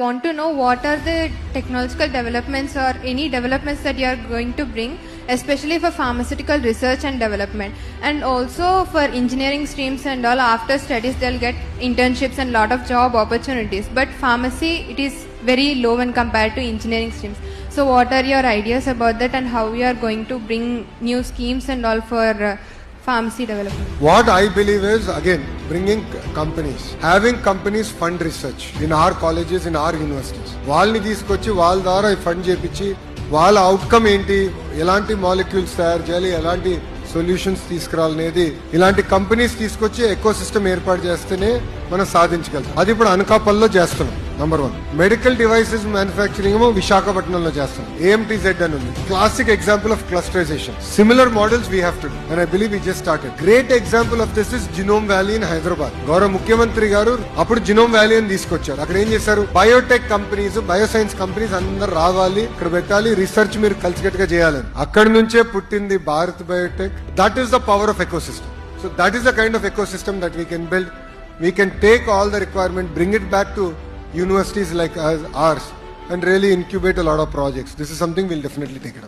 want to know what are the technological developments or any developments that you are going to bring, especially for pharmaceutical research and development, and also for engineering streams and all. After studies they'll get internships and lot of job opportunities, but pharmacy, it is very low when compared to engineering streams. So what are your ideas about that, and how you are going to bring new schemes and all for pharmacy development? What I believe is, again, bringing companies, having companies fund research in our colleges, in our universities. వాళ్ళని తీసుకొచ్చి వాళ్ళ ద్వారా fund చేపించి వాళ్ళ outcome ఏంటి, ఎలాంటి molecules తయారు చేయాలి, ఎలాంటి సొల్యూషన్స్ తీసుకురావాలనేది ఇలాంటి కంపెనీస్ తీసుకొచ్చి ఎకో సిస్టమ్ ఏర్పాటు చేస్తేనే మనం సాధించగలుగుతాం. అది ఇప్పుడు అనకాపల్లిలో చేస్తున్నాం. నంబర్ 1 మెడికల్ డివైసెస్ మ్యానుఫ్యాక్చరింగ్ ఏమో విశాఖపట్నంలో చేస్తాం. AMTZ అని ఉంది, classic example of clusterisation. Similar models we have to do, and I believe we just started. Great example of this is Genome Valley in Hyderabad. గౌరవ ముఖ్యమంత్రి గారు అప్పుడు జినోమ్ వ్యాలీ అని తీసుకొచ్చారు. అక్కడ ఏం చేశారు, బయోటెక్ కంపెనీస్, బయోసైన్స్ కంపెనీస్ అందరు రావాలి, ఇక్కడ పెట్టాలి, రీసెర్చ్ మీరు కలిసికట్టుగా చేయాలని. అక్కడి నుంచే పుట్టింది Bharat Biotech. That is the power of ecosystem. So that is the kind of ecosystem that we can build. We can take all the requirement, bring it back to universities like ours, and really incubate a lot of projects. This is something we'll definitely take it up.